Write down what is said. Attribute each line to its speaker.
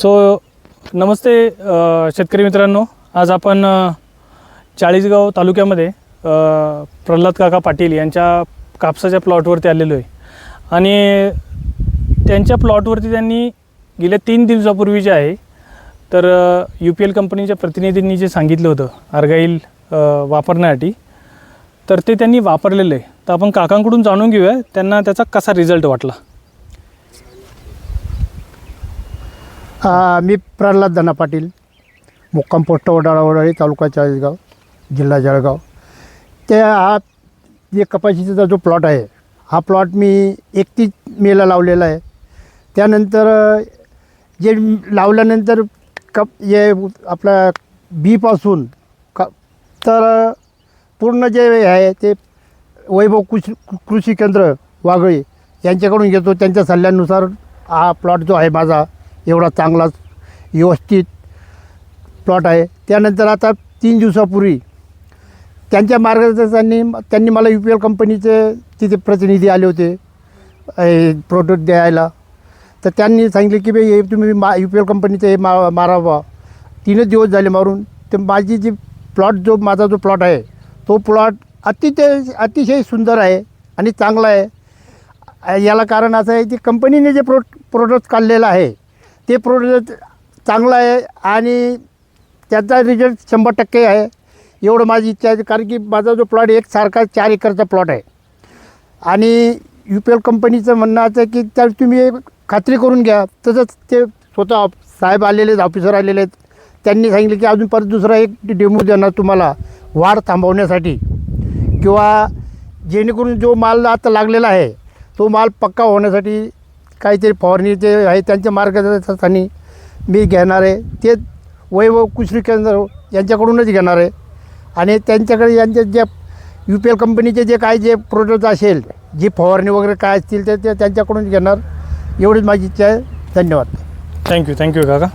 Speaker 1: So नमस्ते शेतकरी मित्रांनो, आज आपण चाळीसगाव तालुक्यामध्ये प्रल्हाद काका पाटील यांच्या कापसाच्या प्लॉटवरती आलेलो आहे आणि त्यांच्या प्लॉटवरती त्यांनी गेल्या 3 दिवसापूर्वी जे आहे तर UPL कंपनीच्या प्रतिनिधींनी जे सांगितलं होतं अर्गाईल वापरण्यासाठी, तर ते त्यांनी वापरलेलं आहे. तर आपण काकांकडून जाणून घेऊया त्यांना त्याचा कसा रिझल्ट वाटला.
Speaker 2: मी प्रल्हाद दाना पाटील, मुक्काम पोस्ट वडाळी, तालुका चाळीसगाव, जिल्हा जळगाव. हा जे कपाशीचा जो प्लॉट आहे, हा प्लॉट मी 31 मेला लावलेला आहे. त्यानंतर जे लावल्यानंतर हे आपल्या बीपासून तर पूर्ण जे आहे ते वैभव कृषी केंद्र वाघळी यांच्याकडून घेतो. त्यांच्या सल्ल्यानुसार हा प्लॉट जो आहे माझा एवढा चांगला व्यवस्थित प्लॉट आहे. त्यानंतर आता 3 दिवसापूर्वी त्यांच्या मार्गदर्शनाने त्यांनी मला UPL कंपनीचे तिथे प्रतिनिधी आले होते प्रोडक्ट द्यायला. तर त्यांनी सांगितले की हे तुम्ही UPL कंपनीचे हे मारावा. 3 दिवस झाले मारून. तर माझी जी माझा जो प्लॉट आहे तो प्लॉट अतिशय सुंदर आहे आणि चांगला आहे. याला कारण असं आहे की कंपनीने जे प्रोडक्ट काढलेलं आहे ते प्रोडक्ट चांगलं आहे आणि त्याचा रिझल्ट 100% आहे. एवढं माझी इच्छा आहे. कारण की माझा जो प्लॉट एकसारखा 4 एकरचा प्लॉट आहे आणि UPL कंपनीचं म्हणणं असं की त्या तुम्ही खात्री करून घ्या. तसंच ते स्वतः साहेब आलेले आहेत, ऑफिसर आलेले आहेत. त्यांनी सांगितलं की अजून परत दुसरा एक डेमो देणार तुम्हाला वाढ थांबवण्यासाठी, किंवा जेणेकरून जो माल आता लागलेला आहे तो माल पक्का होण्यासाठी काहीतरी फवारणीचे आहे त्यांच्या मार्गदर्शनाने मी घेणार आहे. ते वैभव कृषी केंद्र यांच्याकडूनच घेणार आहे आणि त्यांच्याकडे यांच्या ज्या UPL कंपनीचे जे काय जे प्रोडक्ट असेल, जी फवारणी वगैरे काय असतील ते त्यांच्याकडून घेणार. एवढीच माझी इच्छा आहे. धन्यवाद.
Speaker 1: थँक्यू काका.